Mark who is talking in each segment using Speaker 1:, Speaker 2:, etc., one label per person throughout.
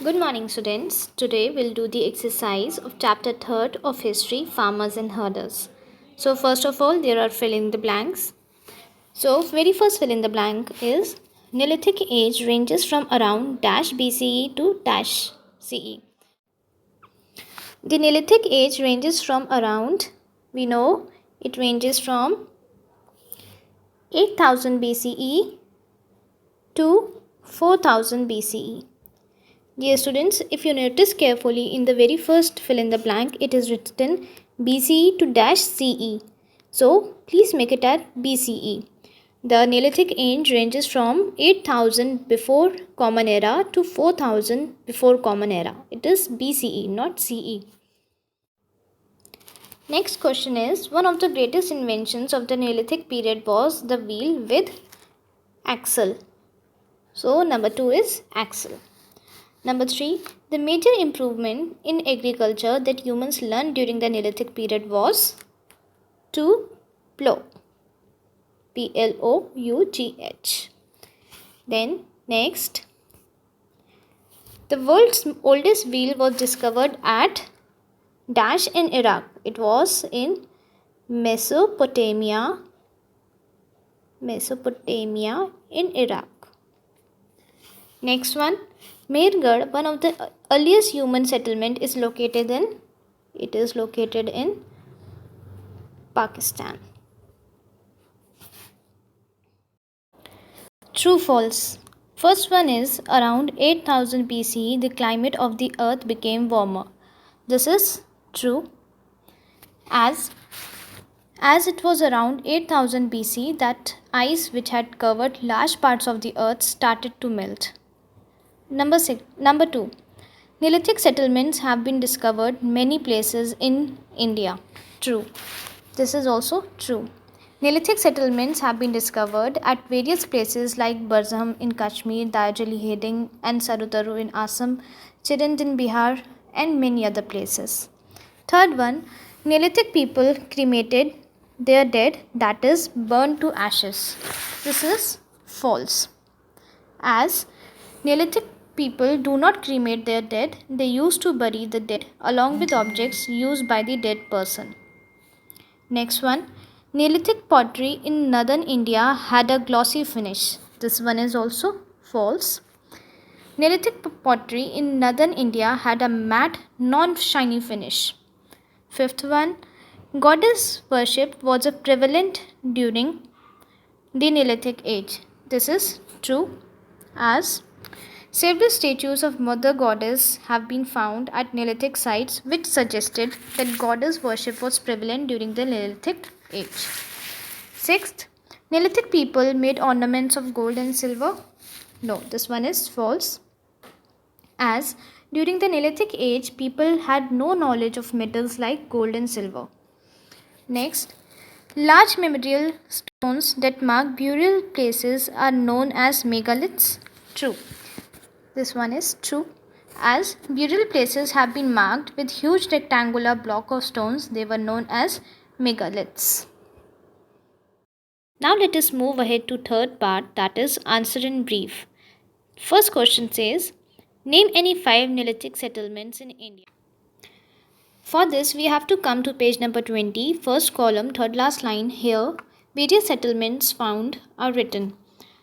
Speaker 1: Good morning, students. Today we'll do the exercise of chapter 3rd of history, farmers and herders. So first of all, there are fill in the blanks. So very first fill in the blank is Neolithic age ranges from around dash BCE to dash CE. The Neolithic age ranges from around, we know it ranges from 8000 BCE to 4000 BCE. Dear students, if you notice carefully in the very first fill in the blank, it is written BCE to dash CE. So please make it at BCE. The Neolithic age ranges from 8000 before Common Era to 4000 before Common Era. It is BCE, not CE. Next question is, one of the greatest inventions of the Neolithic period was the wheel with axle. So number 2 is axle. Number 3, the major improvement in agriculture that humans learned during the Neolithic period was to plough. Plough. Then next, the world's oldest wheel was discovered at dash in Iraq. It was in Mesopotamia in Iraq. Next one, Mehrgarh, one of the earliest human settlement, is located in Pakistan. True false. First one is around 8000 BCE the climate of the earth became warmer. This is true, as it was around 8000 BC that ice which had covered large parts of the earth started to melt. Number 2. Neolithic settlements have been discovered many places in India. True. This is also true. Neolithic settlements have been discovered at various places like Barzaham in Kashmir, Darjeeling Heding and Sarutaru in Assam, Chirand in Bihar and many other places. Third one, Neolithic people cremated their dead, that is burned to ashes. This is false, as Neolithic people do not cremate their dead, they used to bury the dead along with objects used by the dead person. Next one, Neolithic pottery in northern India had a glossy finish. This one is also false. Neolithic pottery in northern India had a matte, non-shiny finish. Fifth one, goddess worship was prevalent during the Neolithic age. This is true, as several statues of Mother Goddess have been found at Neolithic sites, which suggested that goddess worship was prevalent during the Neolithic age. Sixth, Neolithic people made ornaments of gold and silver. No, this one is false, as during the Neolithic age, people had no knowledge of metals like gold and silver. Next, large memorial stones that mark burial places are known as megaliths. True. This one is true, as burial places have been marked with huge rectangular block of stones. They were known as megaliths. Now let us move ahead to third part, that is answer in brief. First question says, name any 5 Neolithic settlements in India. For this we have to come to page number 20, first column, third last line. Here various settlements found are written.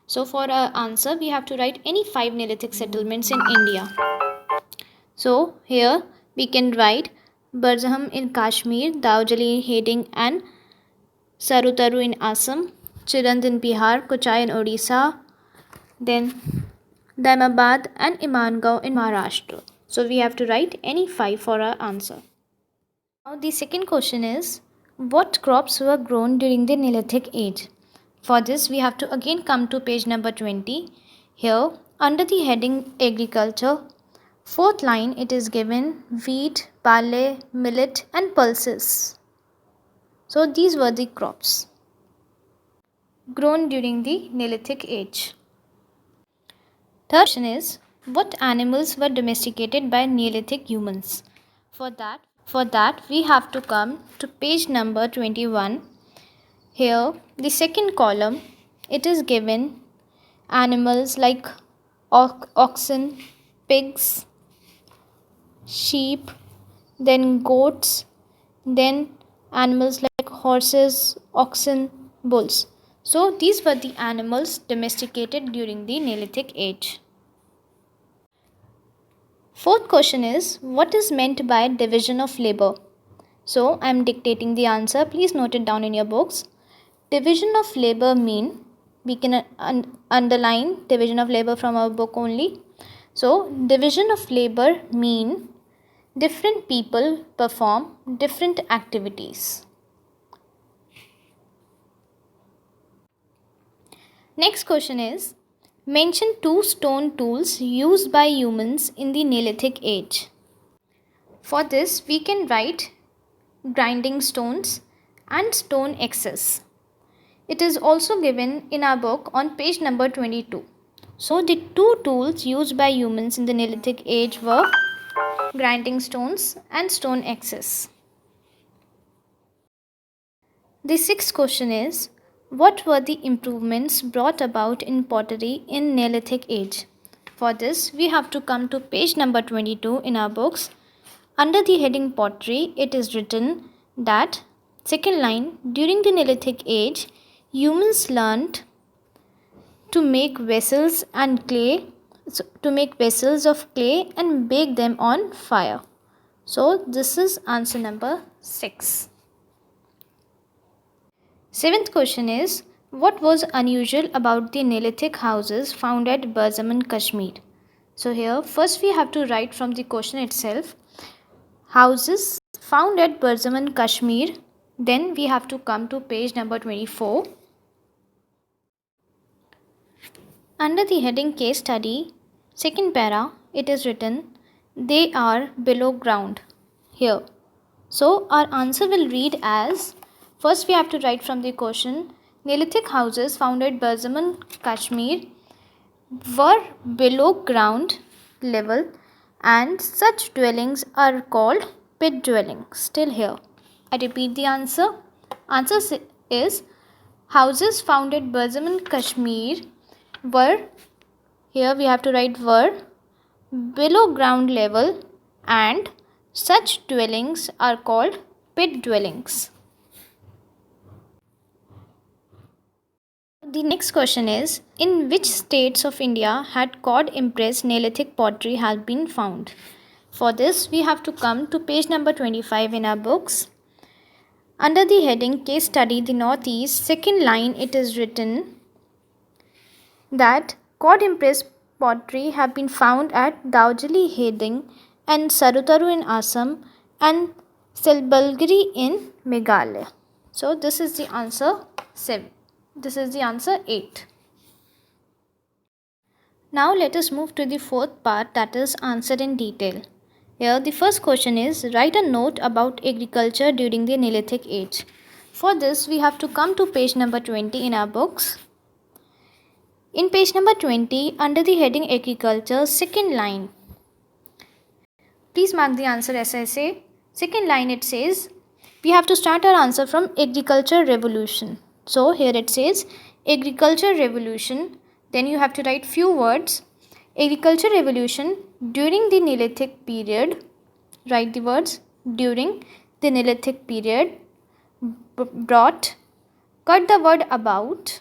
Speaker 1: So for our answer, we have to write any 5 Neolithic settlements in India. So here we can write Barzaham in Kashmir, Darjeeling Heding and Sarutaru in Assam, Chirand in Bihar, Kochai in Odisha, then Daimabad and Imangaon in Maharashtra. So we have to write any 5 for our answer. Now the second question is, what crops were grown during the Neolithic age? For this, we have to again come to page number 20. Here, under the heading Agriculture, fourth line, it is given wheat, barley, millet and pulses. So these were the crops grown during the Neolithic age. Third question is, what animals were domesticated by Neolithic humans? For that, we have to come to page number 21. Here, the second column, it is given animals like oxen, pigs, sheep, then goats, then animals like horses, oxen, bulls. So these were the animals domesticated during the Neolithic age. Fourth question is, what is meant by division of labor? So I am dictating the answer. Please note it down in your books. Division of labor mean, we can underline division of labor from our book only. So division of labor mean different people perform different activities. Next question is, mention two stone tools used by humans in the Neolithic age. For this, we can write grinding stones and stone axes. It is also given in our book on page number 22. So, the two tools used by humans in the Neolithic age were grinding stones and stone axes. The sixth question is, what were the improvements brought about in pottery in Neolithic age? For this, we have to come to page number 22 in our books. Under the heading pottery, it is written that, second line, during the Neolithic age, humans learned to make vessels and vessels of clay and bake them on fire. So this is answer number 6. Seventh question is, what was unusual about the Neolithic houses found at Barzaman, Kashmir? So here first we have to write from the question itself, houses found at Barzaman, Kashmir. Then we have to come to page number 24. Under the heading case study, second para, it is written, they are below ground here. So our answer will read as, first we have to write from the question, Neolithic houses found at Barzaman, Kashmir were below ground level and such dwellings are called pit dwellings. Still here. I repeat the answer. Answer is, houses found at Barzaman, Kashmir were, here we have to write were, below ground level and such dwellings are called pit dwellings. The next question is, in which states of India had cord impressed Neolithic pottery has been found? For this, we have to come to page number 25 in our books. Under the heading case study, the Northeast, second line, it is written that cord impressed pottery have been found at Daujali Heding and Sarutaru in Assam and Silbalgiri in Meghalaya. So this is the answer 7. This is the answer 8. Now let us move to the fourth part, that is answer in detail. Here the first question is, write a note about agriculture during the Neolithic age. For this we have to come to page number 20 in our books. In page number 20, under the heading agriculture, second line. Please mark the answer as I say. Second line it says, we have to start our answer from agriculture revolution. So here it says agriculture revolution. Then you have to write few words. Agriculture revolution during the Neolithic period. Write the words during the Neolithic period brought. Cut the word about.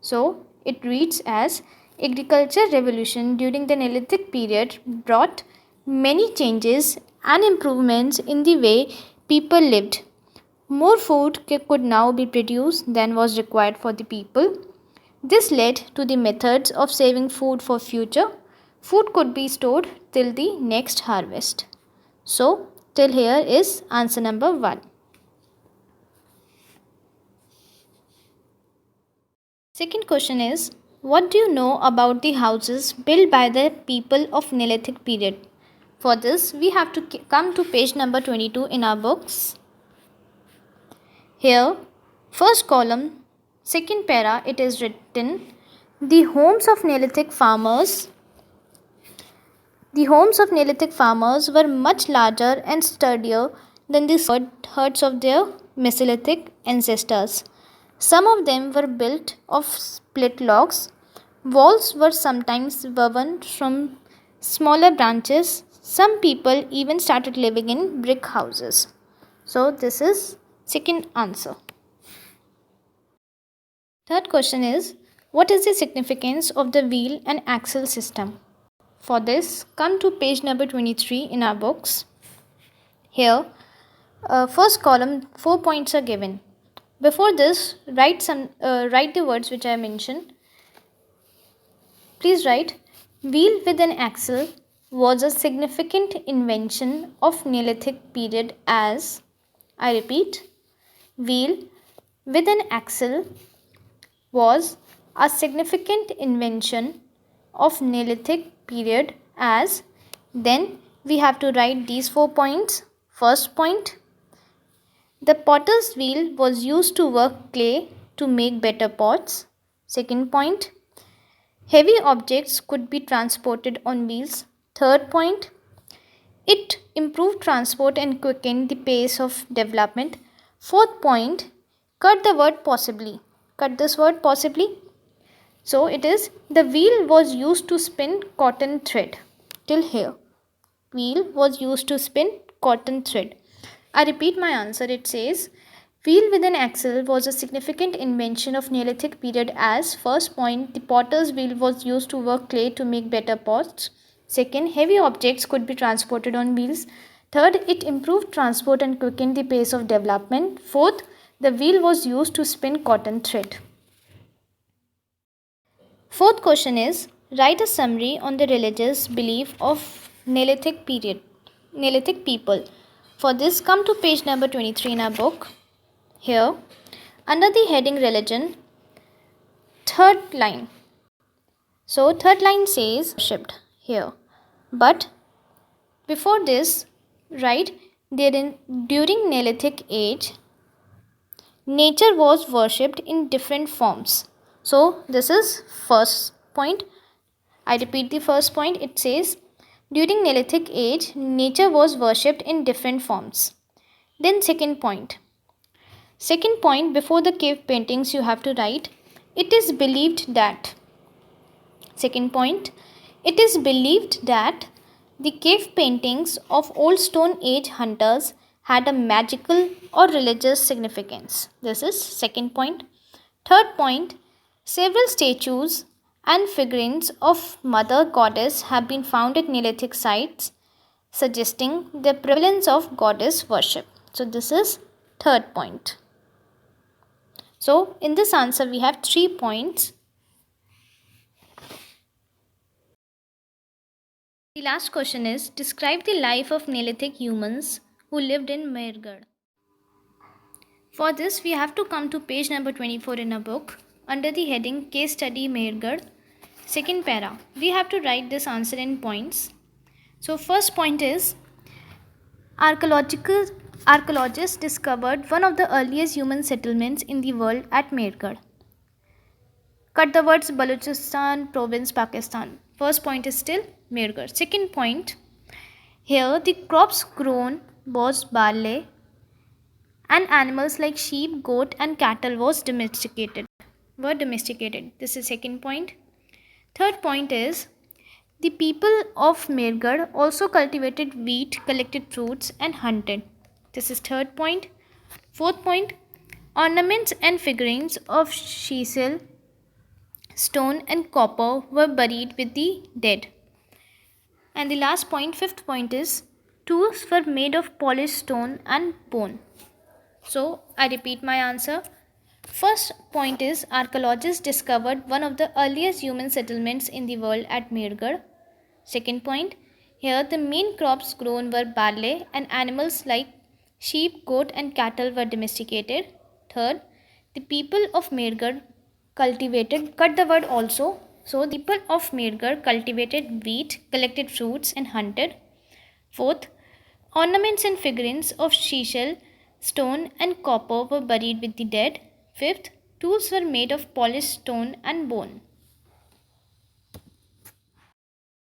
Speaker 1: So it reads as, agriculture revolution during the Neolithic period brought many changes and improvements in the way people lived. More food could now be produced than was required for the people. This led to the methods of saving food for future. Food could be stored till the next harvest. So, till here is answer number 1. Second question is, what do you know about the houses built by the people of Neolithic period? For this, we have to come to page number 22 in our books. Here, first column, second para, it is written, the homes of Neolithic farmers were much larger and sturdier than the huts of their Mesolithic ancestors. Some of them were built of split logs. Walls were sometimes woven from smaller branches. Some people even started living in brick houses. So this is second answer. Third question is, what is the significance of the wheel and axle system? For this, come to page number 23 in our books. Here, first column, 4 points are given. Before this, write the words which I mentioned. Please write, wheel with an axle was a significant invention of Neolithic period as, I repeat, wheel with an axle was a significant invention of Neolithic period as. Then we have to write these 4 points. First point, the potter's wheel was used to work clay to make better pots. Second point, heavy objects could be transported on wheels. Third point, it improved transport and quickened the pace of development. Fourth point, cut the word possibly. Cut this word possibly. So it is, the wheel was used to spin cotton thread. Till here. Wheel was used to spin cotton thread. I repeat my answer. It says, wheel with an axle was a significant invention of Neolithic period as. First point, the potter's wheel was used to work clay to make better pots. Second, heavy objects could be transported on wheels. Third, it improved transport and quickened the pace of development. Fourth, the wheel was used to spin cotton thread. Fourth question is, write a summary on the religious belief of Neolithic people. For this, come to page number 23 in our book. Here, under the heading religion, third line. So, third line says worshipped here. But before this, write, during Neolithic age, nature was worshipped in different forms. So, this is first point. I repeat the first point. It says, during Neolithic age, nature was worshipped in different forms. Then second point. Second point, before the cave paintings you have to write, it is believed that. Second point, it is believed that the cave paintings of old Stone Age hunters had a magical or religious significance. This is second point. Third point, several statues and figurines of Mother Goddess have been found at Neolithic sites, suggesting the prevalence of goddess worship. So this is third point. So in this answer we have 3 points. The last question is, describe the life of Neolithic humans who lived in Mehrgarh. For this we have to come to page number 24 in our book. Under the heading Case Study Mehrgarh, second para, we have to write this answer in points. So first point is, archaeologists discovered one of the earliest human settlements in the world at Mehrgarh. Cut the words Balochistan, province, Pakistan. First point is still Mehrgarh. Second point, here the crops grown was barley and animals like sheep, goat and cattle were domesticated. This is second point. Third point is, the people of Mehrgarh also cultivated wheat, collected fruits and hunted. This is third point. Fourth point, ornaments and figurines of chisel, stone and copper were buried with the dead. And the last point, fifth point is, tools were made of polished stone and bone. So I repeat my answer. First point is, archaeologists discovered one of the earliest human settlements in the world at Mehrgarh. Second point, here the main crops grown were barley and animals like sheep, goat and cattle were domesticated. Third, the people of Mehrgarh cultivated, cut the word also. So the people of Mehrgarh cultivated wheat, collected fruits and hunted. Fourth, ornaments and figurines of chisel, stone and copper were buried with the dead. Fifth, tools were made of polished stone and bone.